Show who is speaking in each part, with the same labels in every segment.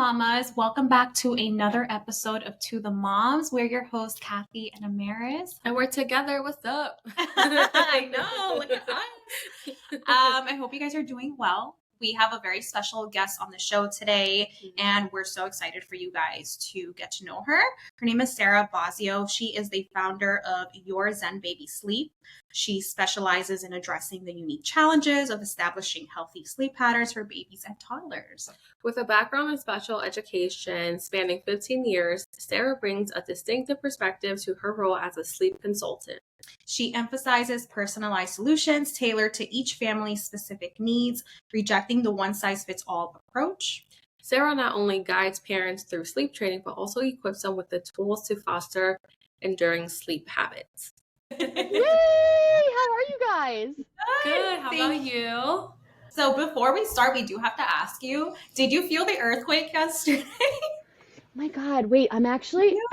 Speaker 1: mamas. Welcome back to another episode of To the Moms. We're your hosts, Kathy and Amaris.
Speaker 2: And we're together. What's up?
Speaker 1: I know. Look at us. I hope you guys are doing well. We have a very special guest on the show today, and we're so excited for you guys to get to know her. Her name is Sarah Bossio. She is the founder of Your Zen Baby Sleep. She specializes in addressing the unique challenges of establishing healthy sleep patterns for babies and toddlers.
Speaker 2: With a background in special education spanning 15 years, Sarah brings a distinctive perspective to her role as a sleep consultant.
Speaker 1: She emphasizes personalized solutions tailored to each family's specific needs, rejecting the one-size-fits-all approach.
Speaker 2: Sarah not only guides parents through sleep training, but also equips them with the tools to foster enduring sleep habits.
Speaker 3: Yay! How are you guys?
Speaker 2: Good. How about you?
Speaker 1: So before we start, we do have to ask you, did you feel the earthquake yesterday?
Speaker 3: My God, wait, I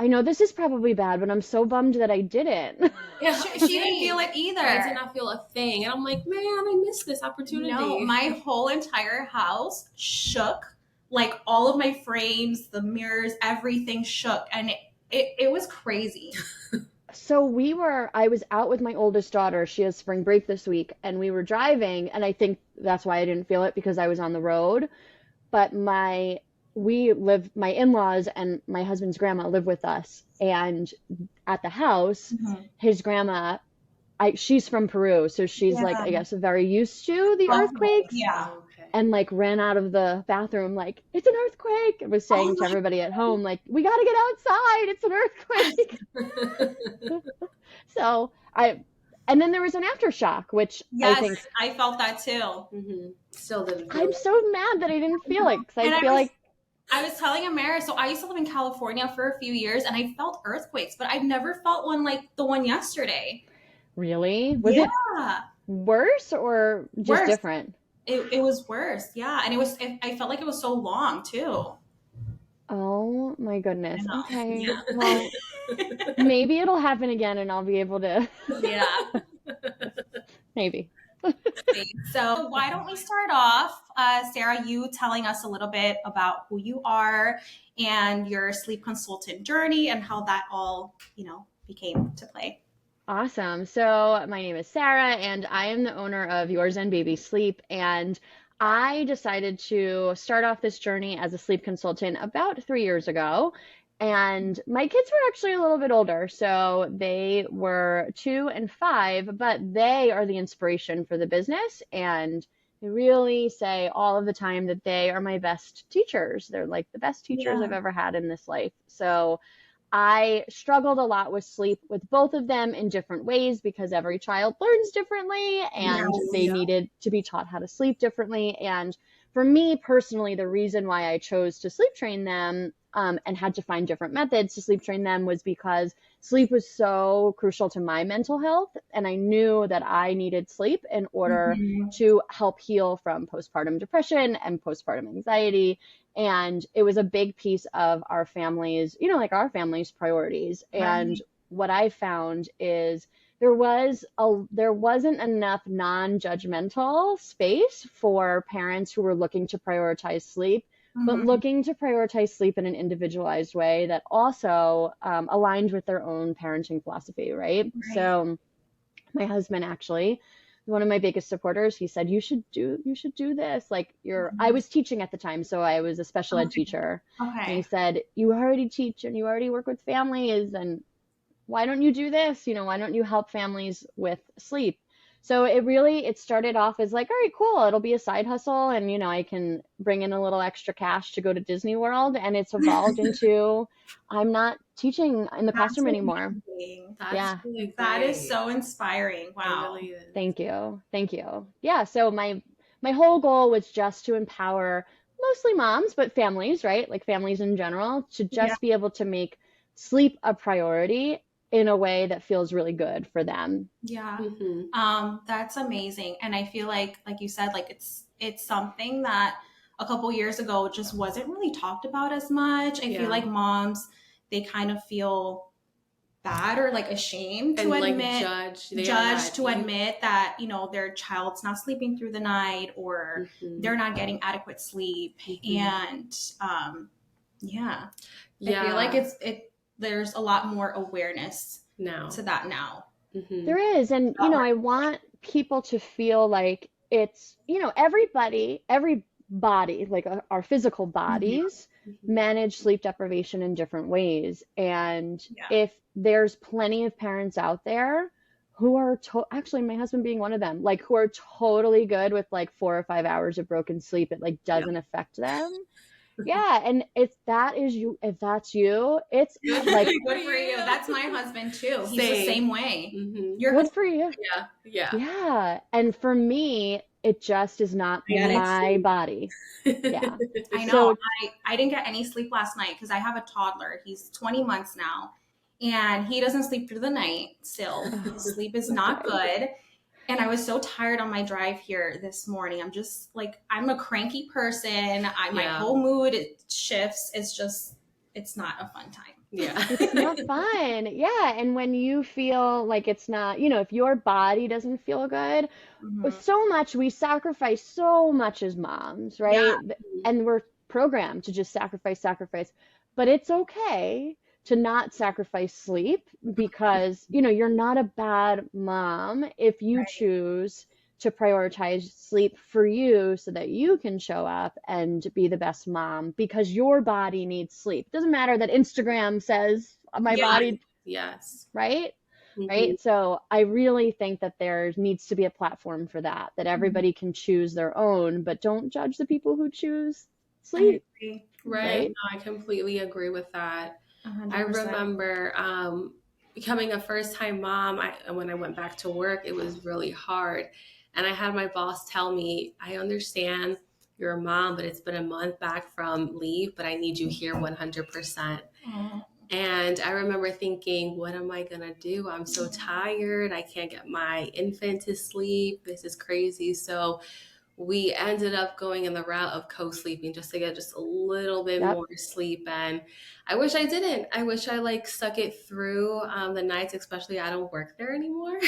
Speaker 3: know this is probably bad, but I'm so bummed that I didn't.
Speaker 2: Yeah,
Speaker 1: she didn't feel it either.
Speaker 2: I did not feel a thing. And I'm like, man, I missed this opportunity.
Speaker 1: No, my whole entire house shook. Like all of my frames, the mirrors, everything shook. And it was crazy.
Speaker 3: So I was out with my oldest daughter. She has spring break this week, and we were driving, and I think that's why I didn't feel it, because I was on the road. But my in-laws and my husband's grandma live with us, and at the house, his grandma, she's from Peru, so she's like, I guess, very used to the earthquakes.
Speaker 1: Yeah.
Speaker 3: And like ran out of the bathroom like, it's an earthquake. I was saying to everybody at home, like, we got to get outside. It's an earthquake. And then there was an aftershock, which
Speaker 1: yes,
Speaker 3: I think
Speaker 1: I felt that too.
Speaker 2: Mm-hmm. Still didn't feel
Speaker 3: I'm
Speaker 2: it.
Speaker 3: so mad that I didn't feel it, because
Speaker 1: I was telling Amaris, so I used to live in California for a few years, and I felt earthquakes, but I've never felt one like the one yesterday.
Speaker 3: Really? Was it worse or just different?
Speaker 1: It was worse, yeah, and I felt like it was so long too.
Speaker 3: Oh my goodness. Okay.
Speaker 1: Yeah.
Speaker 3: Well, maybe it'll happen again, and I'll be able to.
Speaker 1: Yeah.
Speaker 3: Maybe.
Speaker 1: So why don't we start off, Sarah, you telling us a little bit about who you are and your sleep consultant journey and how that all, became to play.
Speaker 3: Awesome. So my name is Sarah, and I am the owner of Your Zen Baby Sleep. And I decided to start off this journey as a sleep consultant about 3 years ago. And my kids were actually a little bit older, so they were 2 and 5, but they are the inspiration for the business. And they really say all of the time that they are my best teachers. They're like the best teachers I've ever had in this life. So I struggled a lot with sleep with both of them in different ways, because every child learns differently, and they needed to be taught how to sleep differently. And for me personally, the reason why I chose to sleep train them and had to find different methods to sleep train them was because sleep was so crucial to my mental health. And I knew that I needed sleep in order to help heal from postpartum depression and postpartum anxiety. And it was a big piece of our family's, our family's priorities. Right. And what I found is there wasn't enough non-judgmental space for parents who were looking to prioritize sleep, but looking to prioritize sleep in an individualized way that also aligned with their own parenting philosophy, right? So my husband, actually, one of my biggest supporters, he said, you should do this. Like I was teaching at the time, so I was a special ed teacher. Okay. And he said, you already teach and you already work with families, and why don't you do this? Why don't you help families with sleep? So it started off as like, all right, cool. It'll be a side hustle, and, I can bring in a little extra cash to go to Disney World. And it's evolved into, I'm not teaching in the classroom anymore.
Speaker 1: That is so inspiring. Wow.
Speaker 2: Really is.
Speaker 3: Thank you. Yeah. So my whole goal was just to empower mostly moms, but families, right? Like families in general, to just be able to make sleep a priority in a way that feels really good for them.
Speaker 1: Yeah. That's amazing. And I feel like you said, like it's something that a couple years ago just wasn't really talked about as much. I feel like moms, they kind of feel bad or like ashamed to admit, admit that, their child's not sleeping through the night, or they're not getting adequate sleep. And Yeah.
Speaker 2: Yeah.
Speaker 1: I feel like there's a lot more awareness
Speaker 2: now.
Speaker 1: to that now.
Speaker 2: Mm-hmm.
Speaker 3: There is. And, I want people to feel like it's, every body, like our physical bodies, manage sleep deprivation in different ways. And if there's plenty of parents out there who are actually my husband being one of them, like who are totally good with like 4 or 5 hours of broken sleep, it like doesn't affect them. Yeah, and if that's you, it's like
Speaker 1: good for you. That's my husband too. He's the same way.
Speaker 3: You're good for you.
Speaker 2: Yeah.
Speaker 3: And for me, it just is not my body. Yeah.
Speaker 1: I know. I didn't get any sleep last night because I have a toddler. He's 20 months now, and he doesn't sleep through the night still. His sleep is not good. And I was so tired on my drive here this morning. I'm just like, I'm a cranky person. My whole mood shifts. It's not a fun time.
Speaker 2: Yeah.
Speaker 3: It's not fun. Yeah. And when you feel like it's not, if your body doesn't feel good, so much, we sacrifice so much as moms, right? Yeah. And we're programmed to just sacrifice. But it's okay to not sacrifice sleep because, you're not a bad mom if you choose to prioritize sleep for you so that you can show up and be the best mom because your body needs sleep. It doesn't matter that Instagram says my body.
Speaker 2: Yes.
Speaker 3: Right? Right. So I really think that there needs to be a platform for that everybody can choose their own, but don't judge the people who choose sleep.
Speaker 2: Right. No, I completely agree with that. 100%. I remember becoming a first-time mom. When I went back to work, it was really hard. And I had my boss tell me, I understand you're a mom, but it's been a month back from leave, but I need you here 100%. And I remember thinking, what am I going to do? I'm so tired. I can't get my infant to sleep. This is crazy. So we ended up going in the route of co-sleeping just to get just a little bit more sleep. And I wish I didn't. I wish I stuck it through the nights, especially I don't work there anymore.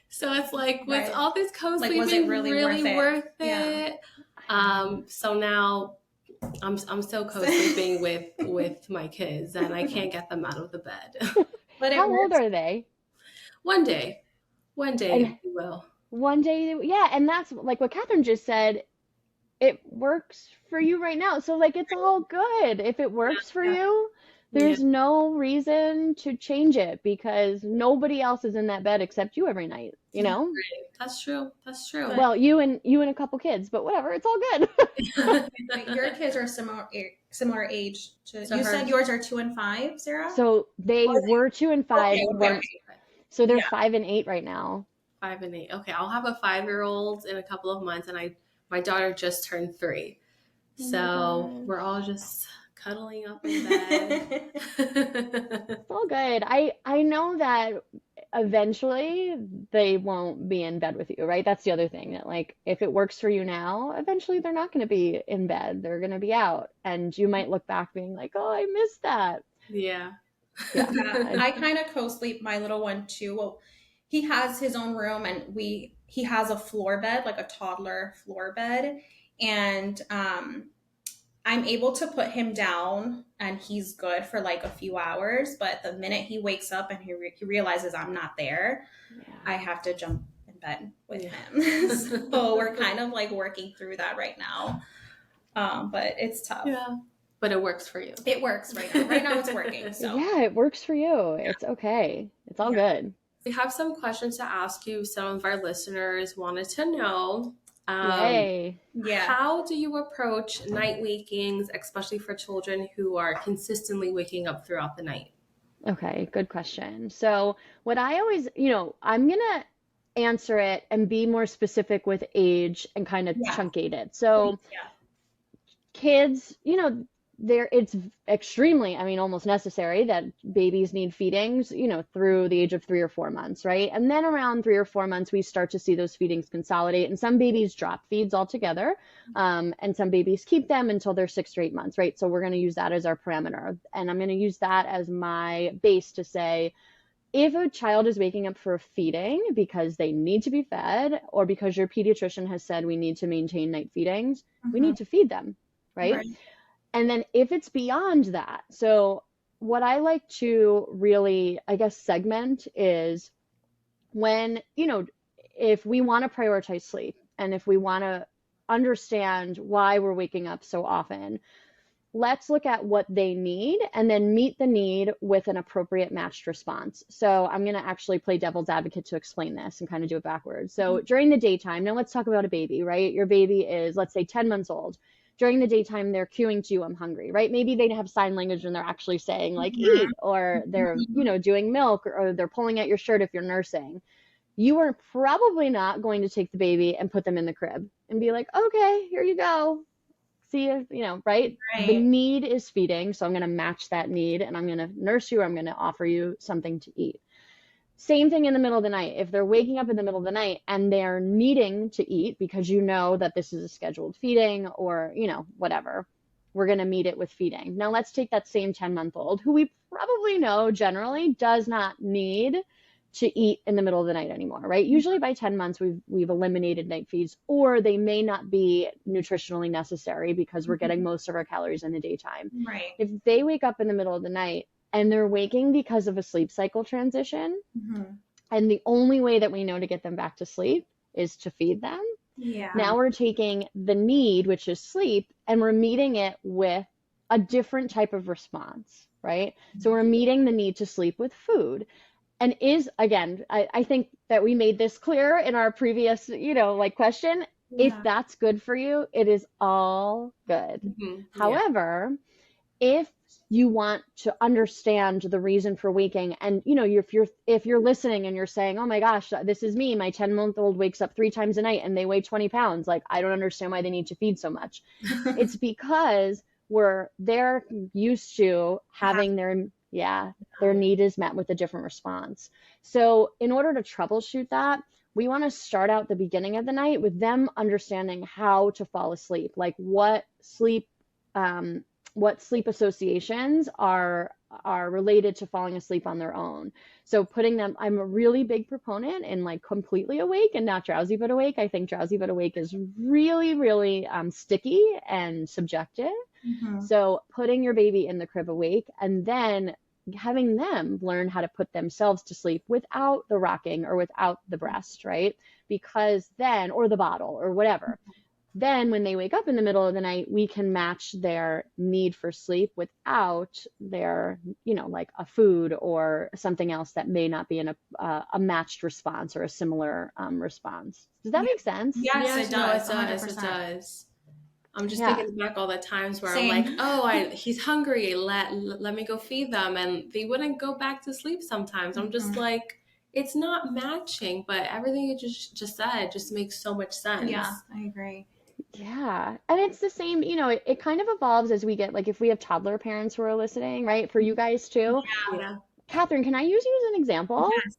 Speaker 2: So it's like, was all this co-sleeping was it really worth it? Yeah. So now I'm still co-sleeping with my kids and I can't get them out of the bed.
Speaker 3: But how old are they?
Speaker 2: One day, if you will.
Speaker 3: One day, yeah, and that's like what Catherine just said. It works for you right now, so it's all good. If it works for you, there's no reason to change it because nobody else is in that bed except you every night.
Speaker 2: Right. That's true.
Speaker 3: Well, you and a couple kids, but whatever, it's all good.
Speaker 1: Your kids are similar age to. You said yours are 2 and 5, Sarah.
Speaker 3: So they were 2 and 5. Okay. So they're 5 and 8 right now.
Speaker 2: 5 and 8. Okay, I'll have a 5-year-old in a couple of months, and my daughter just turned 3, so we're all just cuddling up in bed.
Speaker 3: It's all good. I know that eventually they won't be in bed with you, right? That's the other thing that if it works for you now, eventually they're not going to be in bed. They're going to be out, and you might look back being like, "Oh, I missed that."
Speaker 2: Yeah.
Speaker 1: I kind of co-sleep my little one too. Well, he has his own room and he has a floor bed, like a toddler floor bed. And I'm able to put him down and he's good for a few hours. But the minute he wakes up and he realizes I'm not there, I have to jump in bed with him. So we're kind of working through that right now. But it's tough.
Speaker 2: Yeah. But it works for you.
Speaker 1: It works right now. Right now it's working. So.
Speaker 3: Yeah, it works for you. It's okay. It's all good.
Speaker 2: We have some questions to ask you. Some of our listeners wanted to know, how do you approach night wakings, especially for children who are consistently waking up throughout the night?
Speaker 3: Okay, good question. So what I always, I'm going to answer it and be more specific with age and kind of truncate it. So kids, it's extremely, almost necessary that babies need feedings, through the age of 3 or 4 months, right? And then around 3 or 4 months, we start to see those feedings consolidate, and some babies drop feeds altogether, and some babies keep them until they're 6 or 8 months, right? So we're going to use that as our parameter, and I'm going to use that as my base to say, if a child is waking up for a feeding because they need to be fed, or because your pediatrician has said we need to maintain night feedings, we need to feed them, right? And then if it's beyond that, so what I like to really, I guess, segment is when, if we want to prioritize sleep and if we want to understand why we're waking up so often, let's look at what they need and then meet the need with an appropriate matched response. So I'm going to actually play devil's advocate to explain this and kind of do it backwards. So during the daytime, now let's talk about a baby, right? Your baby is, let's say, 10 months old. During the daytime, they're cueing to you, I'm hungry, right? Maybe they have sign language and they're actually saying like eat, or they're, doing milk, or they're pulling at your shirt if you're nursing. You are probably not going to take the baby and put them in the crib and be like, okay, here you go. See you, right? The need is feeding. So I'm going to match that need and I'm going to nurse you. Or I'm going to offer you something to eat. Same thing in the middle of the night. If they're waking up in the middle of the night and they're needing to eat because you know that this is a scheduled feeding or, whatever, we're going to meet it with feeding. Now let's take that same 10-month-old who we probably know generally does not need to eat in the middle of the night anymore, right? Usually by 10 months, we've eliminated night feeds, or they may not be nutritionally necessary because we're getting most of our calories in the daytime.
Speaker 1: Right.
Speaker 3: If they wake up in the middle of the night and they're waking because of a sleep cycle transition, and the only way that we know to get them back to sleep is to feed them.
Speaker 1: Yeah.
Speaker 3: Now we're taking the need, which is sleep, and we're meeting it with a different type of response, right? So we're meeting the need to sleep with food. And again, I think that we made this clear in our previous, question. Yeah. If that's good for you, it is all good. However, if you want to understand the reason for waking, and if you're listening and you're saying, oh my gosh, this is me, my 10-month-old wakes up 3 times a night and they weigh 20 pounds, like I don't understand why they need to feed so much. It's because they're used to having their need is met with a different response. So in order to troubleshoot that, we want to start out the beginning of the night with them understanding how to fall asleep, like what sleep associations are related to falling asleep on their own. So I'm a really big proponent in like completely awake and not drowsy but awake. I think drowsy but awake is really, really sticky and subjective. So putting your baby in the crib awake and then having them learn how to put themselves to sleep without the rocking or without the breast, right? Because then, or the bottle or whatever. Then when they wake up in the middle of the night, we can match their need for sleep without their, like a food or something else that may not be in a matched response or a similar response. Does that make sense?
Speaker 1: Yes, it does.
Speaker 2: No, it does. 100%. It does. I'm just thinking back all the times where I'm like, oh, he's hungry. Let me go feed them. And they wouldn't go back to sleep sometimes. I'm just like, it's not matching, but everything you just said just makes so much sense.
Speaker 1: Yeah, I agree.
Speaker 3: Yeah. And it's the same, it kind of evolves as we get, like if we have toddler parents who are listening, right? For you guys too.
Speaker 2: Yeah.
Speaker 3: Catherine, can I use you as an example?
Speaker 1: Yes.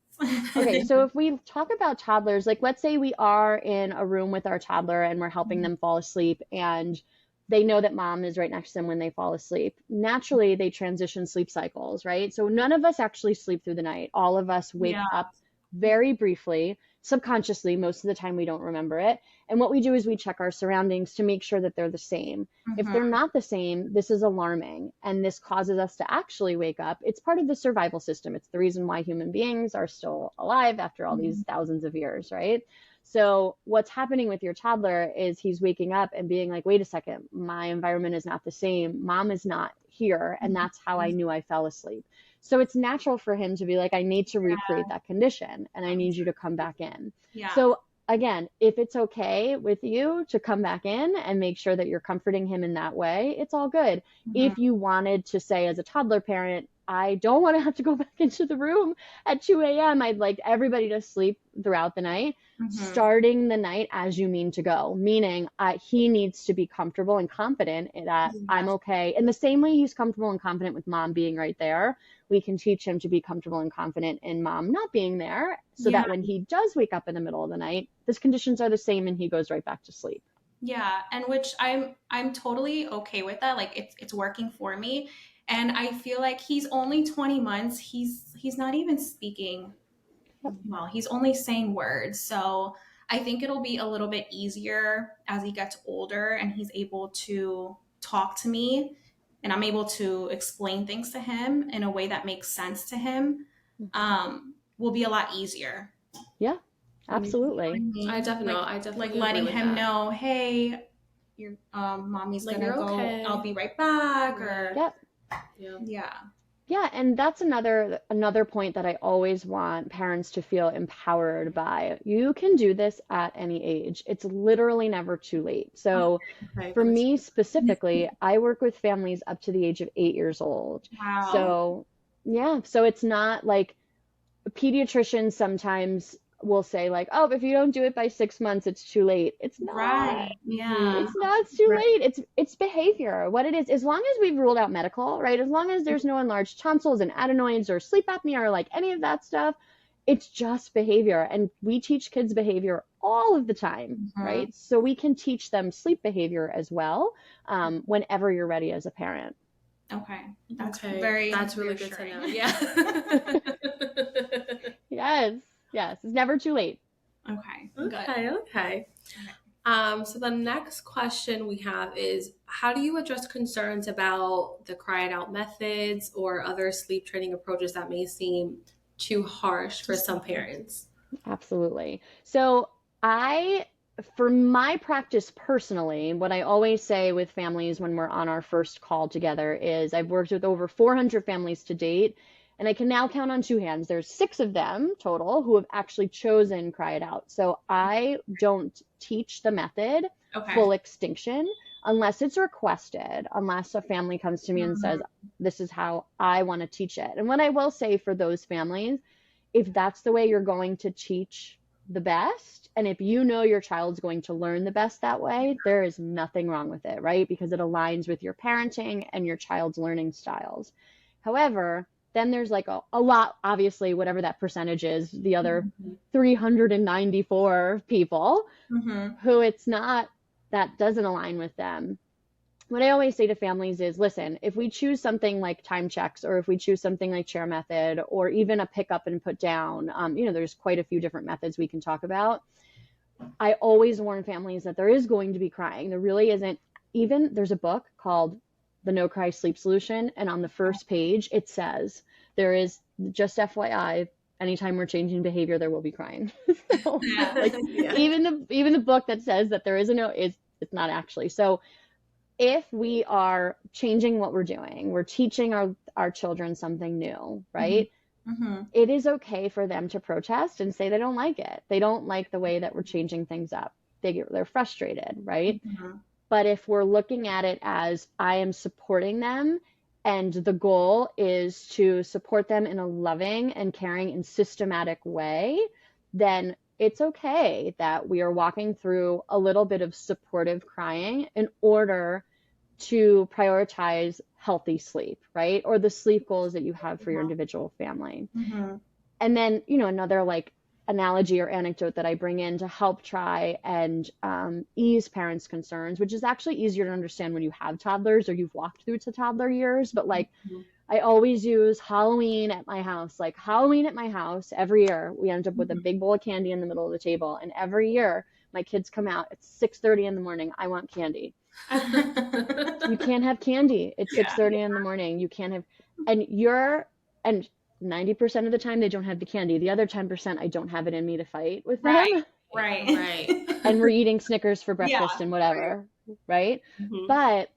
Speaker 3: Okay, so if we talk about toddlers, like let's say we are in a room with our toddler and we're helping them fall asleep and they know that mom is right next to them when they fall asleep. Naturally, they transition sleep cycles, right? So none of us actually sleep through the night. All of us wake up very briefly, subconsciously. Most of the time we don't remember it. And what we do is we check our surroundings to make sure that they're the same. If they're not the same, this is alarming. And this causes us to actually wake up. It's part of the survival system. It's the reason why human beings are still alive after all these thousands of years, right? So what's happening with your toddler is he's waking up and being like, wait a second, my environment is not the same. Mom is not here. And that's how I knew I fell asleep. So it's natural for him to be like, I need to recreate that condition and I need you to come back in.
Speaker 1: Yeah.
Speaker 3: So again, if it's okay with you to come back in and make sure that you're comforting him in that way, it's all good. If you wanted to say as a toddler parent, I don't want to have to go back into the room at 2 a.m. I'd like everybody to sleep throughout the night, starting the night as you mean to go, meaning he needs to be comfortable and confident that I'm okay. In the same way he's comfortable and confident with mom being right there, we can teach him to be comfortable and confident in mom not being there so that when he does wake up in the middle of the night, his conditions are the same and he goes right back to sleep.
Speaker 1: Yeah, and which I'm totally okay with that. Like it's working for me. And I feel like he's only 20 months. He's not even speaking. Well, he's only saying words. So I think it'll be a little bit easier as he gets older and he's able to talk to me and I'm able to explain things to him in a way that makes sense to him, will be a lot easier.
Speaker 3: Yeah, absolutely.
Speaker 2: I definitely
Speaker 1: like
Speaker 2: agree
Speaker 1: letting
Speaker 2: with
Speaker 1: him
Speaker 2: that.
Speaker 1: know, hey, your mommy's
Speaker 2: Like,
Speaker 1: gonna
Speaker 2: you're
Speaker 1: go.
Speaker 2: okay.
Speaker 1: I'll be right back. Or
Speaker 3: Yep.
Speaker 2: Yeah.
Speaker 3: Yeah, and that's another point that I always want parents to feel empowered by. You can do this at any age. It's literally never too late. So
Speaker 2: Okay,
Speaker 3: for
Speaker 2: good.
Speaker 3: me specifically, I work with families up to the age of 8 years old.
Speaker 1: Wow.
Speaker 3: So yeah, so it's not like pediatricians sometimes will say like, oh, if you don't do it by 6 months, it's too late. It's not.
Speaker 1: Right. Yeah.
Speaker 3: It's not, it's too late. It's behavior. What it is, as long as we've ruled out medical, right? As long as there's no enlarged tonsils and adenoids or sleep apnea or like any of that stuff, it's just behavior. And we teach kids behavior all of the time, right? So we can teach them sleep behavior as well, whenever you're ready as a parent.
Speaker 1: Okay. That's
Speaker 2: really good to know. Yeah.
Speaker 3: Yes. It's never too late.
Speaker 1: Okay.
Speaker 2: Okay. So the next question we have is, how do you address concerns about the cry it out methods or other sleep training approaches that may seem too harsh for some parents?
Speaker 3: Absolutely. So for my practice personally, what I always say with families when we're on our first call together is I've worked with over 400 families to date, and I can now count on 2 hands. There's 6 of them total who have actually chosen Cry It Out. So I don't teach the method full extinction unless it's requested, unless a family comes to me and says, this is how I want to teach it. And what I will say for those families, if that's the way you're going to teach the best, and if you know your child's going to learn the best that way, there is nothing wrong with it, right? Because it aligns with your parenting and your child's learning styles. However, then there's like a lot, obviously, whatever that percentage is, the other 394 people who it's not, that doesn't align with them. What I always say to families is, listen, if we choose something like time checks, or if we choose something like chair method, or even a pick up and put down, there's quite a few different methods we can talk about. I always warn families that there is going to be crying. There really isn't. Even there's a book called The No Cry Sleep Solution, and on the first page it says there is, just FYI, anytime we're changing behavior, there will be crying. So, even the book that says that there is it's not actually. So if we are changing what we're doing, we're teaching our children something new, right? It is okay for them to protest and say they don't like it. They don't like the way that we're changing things up. They're frustrated, right? But if we're looking at it as, I am supporting them, and the goal is to support them in a loving and caring and systematic way, then it's okay that we are walking through a little bit of supportive crying in order to prioritize healthy sleep, right? Or the sleep goals that you have for your individual family. And then, another like analogy or anecdote that I bring in to help try and ease parents' concerns, which is actually easier to understand when you have toddlers or you've walked through to toddler years. But like, I always use Halloween at my house. Like Halloween at my house, every year we end up with a big bowl of candy in the middle of the table. And every year my kids come out at 6:30 in the morning. I want candy. You can't have candy at 6:30 in the morning. You can't have, and 90% of the time they don't have the candy. The other 10%, I don't have it in me to fight with them.
Speaker 1: Right.
Speaker 3: And we're eating Snickers for breakfast and whatever, right? But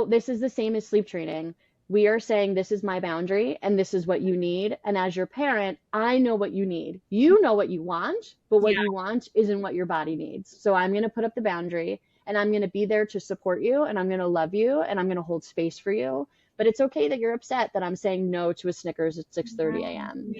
Speaker 3: this is the same as sleep training. We are saying, this is my boundary and this is what you need. And as your parent, I know what you need. You know what you want, but what you want isn't what your body needs. So I'm going to put up the boundary, and I'm going to be there to support you, and I'm going to love you, and I'm going to hold space for you. But it's okay that you're upset that I'm saying no to a Snickers at 6:30 a.m.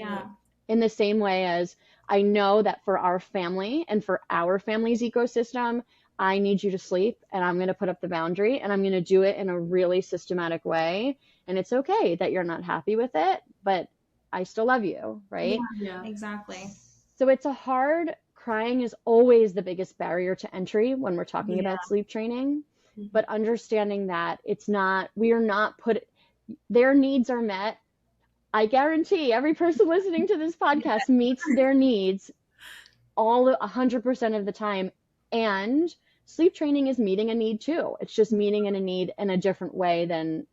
Speaker 3: In the same way as I know that for our family and for our family's ecosystem, I need you to sleep, and I'm going to put up the boundary, and I'm going to do it in a really systematic way. And it's okay that you're not happy with it, but I still love you, right?
Speaker 1: Yeah, exactly.
Speaker 3: So it's crying is always the biggest barrier to entry when we're talking about sleep training, but understanding that their needs are met. I guarantee every person listening to this podcast meets their needs 100% of the time. And sleep training is meeting a need too. It's just meeting in a need in a different way than,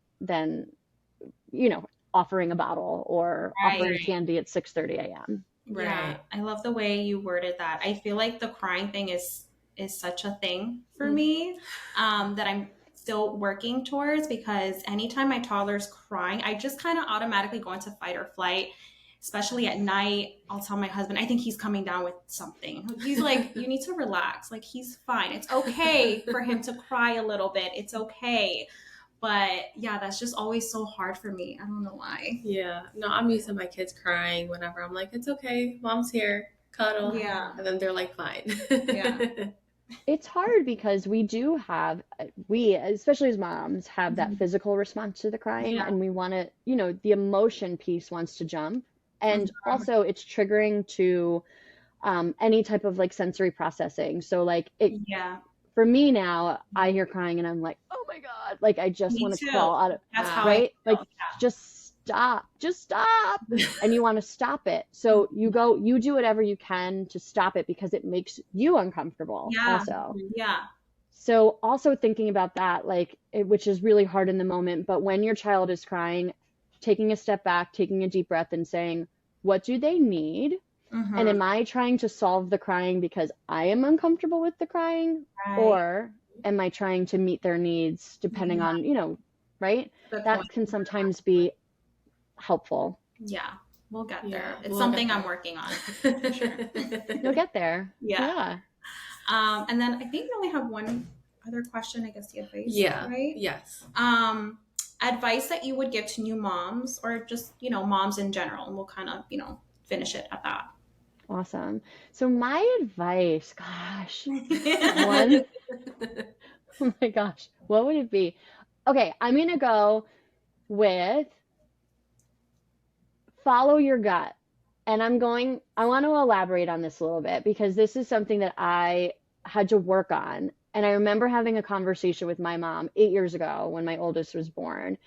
Speaker 3: offering a bottle or offering candy at 6:30 a.m.
Speaker 1: Right. Yeah, I love the way you worded that. I feel like the crying thing is such a thing for me that I'm still working towards, because anytime my toddler's crying, I just kind of automatically go into fight or flight, especially at night. I'll tell my husband, I think he's coming down with something. He's like, you need to relax. Like, he's fine. It's okay for him to cry a little bit. It's okay. But yeah, that's just always so hard for me. I don't know why.
Speaker 2: Yeah. No, I'm used to my kids crying whenever I'm like, it's okay. Mom's here. Cuddle.
Speaker 1: Yeah.
Speaker 2: And then they're like, fine.
Speaker 1: Yeah.
Speaker 3: It's hard because we, especially as moms, have that physical response to the crying, and we want to, the emotion piece wants to jump. And also it's triggering to any type of like sensory processing. So like for me now, I hear crying and I'm like, oh my God, like I just want to crawl out of,
Speaker 1: that's how
Speaker 3: right? Like just stop. And you want to stop it. So you do whatever you can to stop it because it makes you uncomfortable also.
Speaker 1: Yeah.
Speaker 3: So also thinking about that, like, which is really hard in the moment, but when your child is crying, taking a step back, taking a deep breath and saying, what do they need? And am I trying to solve the crying because I am uncomfortable with the crying? Or am I trying to meet their needs depending on, right? That can sometimes be helpful.
Speaker 1: Yeah, we'll get there. It's something I'm working on. For sure.
Speaker 3: You'll get there.
Speaker 1: Yeah. And then I think we only have one other question, I guess, the advice.
Speaker 2: Yeah.
Speaker 1: Right?
Speaker 2: Yes.
Speaker 1: Advice that you would give to new moms, or just, moms in general, and we'll kind of, finish it at that.
Speaker 3: Awesome. So my advice, gosh, oh my gosh, what would it be? Okay, I'm going to go with follow your gut. And I want to elaborate on this a little bit because this is something that I had to work on. And I remember having a conversation with my mom 8 years ago when my oldest was born.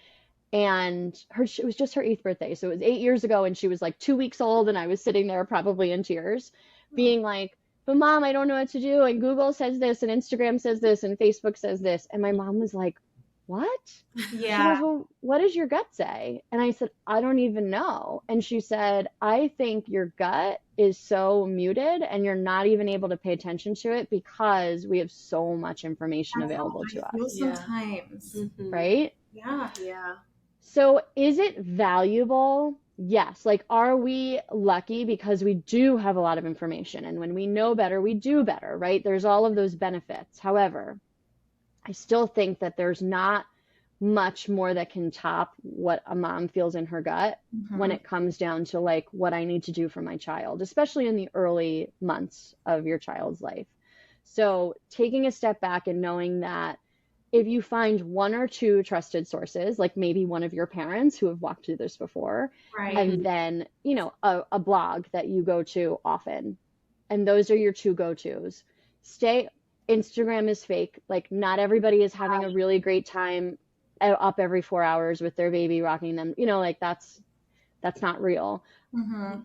Speaker 3: And it was just her 8th birthday. So it was 8 years ago and she was like 2 weeks old and I was sitting there probably in tears being like, but Mom, I don't know what to do. And Google says this and Instagram says this and Facebook says this. And my mom was like, what?
Speaker 1: Yeah.
Speaker 3: She goes, well, what does your gut say? And I said, I don't even know. And she said, I think your gut is so muted and you're not even able to pay attention to it because we have so much information available to us.
Speaker 1: Sometimes.
Speaker 3: Right?
Speaker 1: Yeah.
Speaker 2: Yeah.
Speaker 3: So is it valuable? Yes. Like, are we lucky because we do have a lot of information, and when we know better, we do better, right? There's all of those benefits. However, I still think that there's not much more that can top what a mom feels in her gut when it comes down to like what I need to do for my child, especially in the early months of your child's life. So taking a step back and knowing that if you find one or two trusted sources, like maybe one of your parents who have walked through this before, and then, a blog that you go to often, and those are your two go-tos. Instagram is fake. Like, not everybody is having a really great time up every 4 hours with their baby, rocking them. Like that's not real.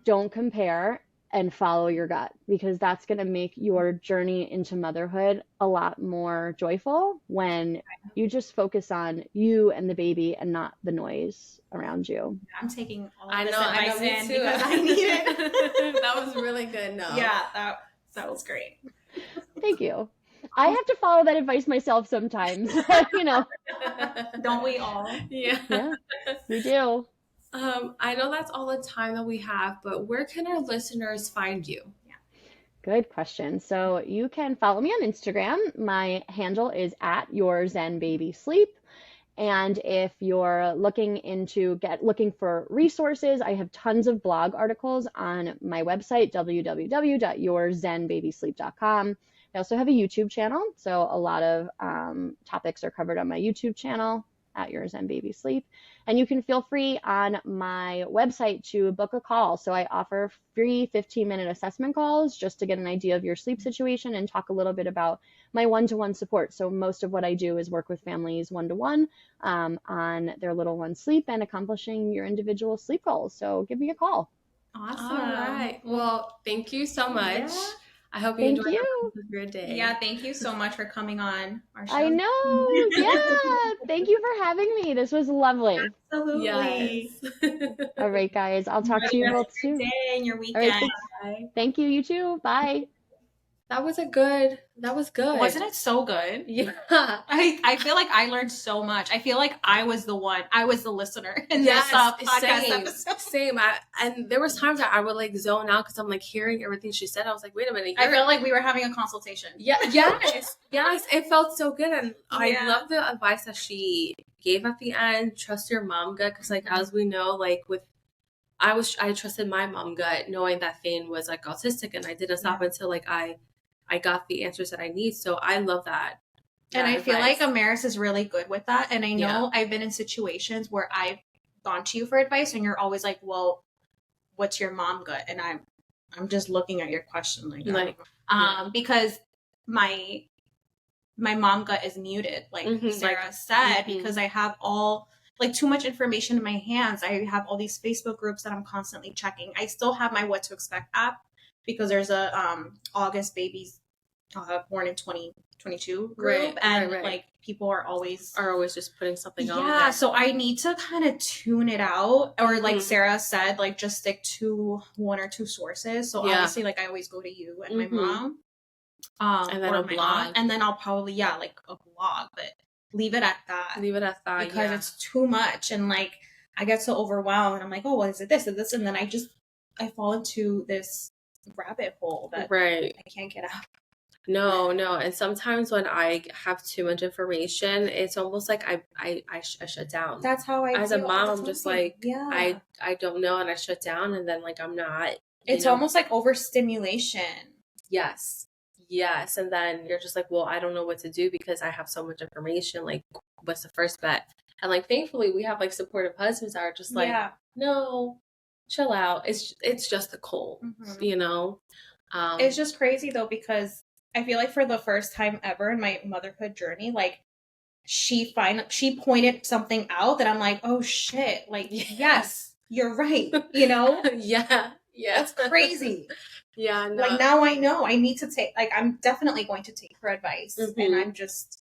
Speaker 3: Don't compare and follow your gut, because that's going to make your journey into motherhood a lot more joyful when you just focus on you and the baby and not the noise around you.
Speaker 1: I'm taking all
Speaker 2: of
Speaker 1: this
Speaker 2: advice in
Speaker 1: too. Because I need it.
Speaker 2: That was really good. No.
Speaker 1: Yeah, that was great.
Speaker 3: Thank you. I have to follow that advice myself sometimes.
Speaker 1: Don't we all?
Speaker 2: Yeah,
Speaker 3: we do.
Speaker 2: I know that's all the time that we have, but where can our listeners find you?
Speaker 3: Good question. So you can follow me on Instagram. My handle is at Your Zen Baby Sleep. And if you're looking for resources, I have tons of blog articles on my website, www.yourzenbabysleep.com. I also have a YouTube channel, so a lot of topics are covered on my YouTube channel at Your Zen Baby Sleep. And you can feel free on my website to book a call. So I offer free 15-minute assessment calls just to get an idea of your sleep situation and talk a little bit about my one-to-one support. So most of what I do is work with families one-to-one on their little one sleep and accomplishing your individual sleep goals. So give me a call.
Speaker 1: Awesome.
Speaker 2: All right. Well, thank you so much. I hope you
Speaker 3: Thank
Speaker 2: enjoy the
Speaker 3: you.
Speaker 2: rest of your day.
Speaker 1: Yeah, thank you so much for coming on our show.
Speaker 3: I know. Yeah. Thank you for having me. This was lovely.
Speaker 1: Absolutely.
Speaker 2: Yes.
Speaker 3: All right, guys. I'll talk to you both soon.
Speaker 1: Day and your
Speaker 3: All
Speaker 1: weekend.
Speaker 3: right. Thank you. You too. Bye.
Speaker 2: That was good.
Speaker 1: Wasn't it so good?
Speaker 2: Yeah.
Speaker 1: I feel like I learned so much. I feel like I was the listener in this podcast episode.
Speaker 2: Same. And there was times that I would like zone out because I'm like hearing everything she said. I was like, wait a minute.
Speaker 1: I felt like we were having a consultation.
Speaker 2: Yeah. Yes. It felt so good. And I love the advice that she gave at the end. Trust your mom gut. Because like, as we know, like I trusted my mom gut knowing that Thane was like autistic, and I didn't stop until like I got the answers that I need. So I love that.
Speaker 1: And I feel like Amaris is really good with that. And I know I've been in situations where I've gone to you for advice and you're always like, well, what's your mom gut? And I'm just looking at your question because my mom gut is muted, like Sarah said, because I have all like too much information in my hands. I have all these Facebook groups that I'm constantly checking. I still have my What to Expect app because there's a August babies born in 2022 group, and like people are always
Speaker 2: just putting something on.
Speaker 1: Yeah, so I need to kind of tune it out, or like Sarah said, like just stick to one or two sources. So obviously, like I always go to you and my mom,
Speaker 2: and then a blog,
Speaker 1: and then I'll probably like a blog, but leave it at that because it's too much, and like I get so overwhelmed, and I'm like, oh, well, is it this and this, and then I fall into this rabbit hole that I can't get out.
Speaker 2: No. And sometimes when I have too much information, it's almost like I shut down.
Speaker 1: That's how I
Speaker 2: as a mom, I'm just like, I don't know, and I shut down, and then like I'm not.
Speaker 1: It's almost like overstimulation.
Speaker 2: Yes. And then you're just like, well, I don't know what to do because I have so much information. Like, what's the first bet? And like, thankfully, we have like supportive husbands that are just like, no, chill out. It's just a cold, you know?
Speaker 1: It's just crazy though, because I feel like for the first time ever in my motherhood journey, like she pointed something out that I'm like, oh shit, like, yes, you're right. You know?
Speaker 2: Yeah.
Speaker 1: That's crazy.
Speaker 2: Yeah. No.
Speaker 1: Like now I know I need to take, like, I'm definitely going to take her advice, and I'm just,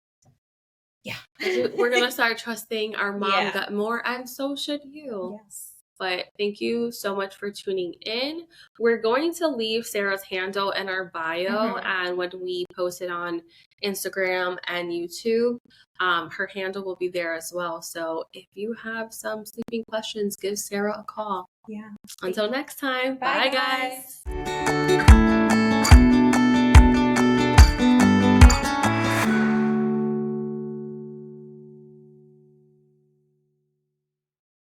Speaker 2: we're going to start trusting our mom gut more, and so should you.
Speaker 1: Yes.
Speaker 2: But thank you so much for tuning in. We're going to leave Sarah's handle in our bio, and when we post it on Instagram and YouTube, her handle will be there as well. So if you have some sleeping questions, give Sarah a call.
Speaker 1: Yeah.
Speaker 2: Until next time. Bye guys.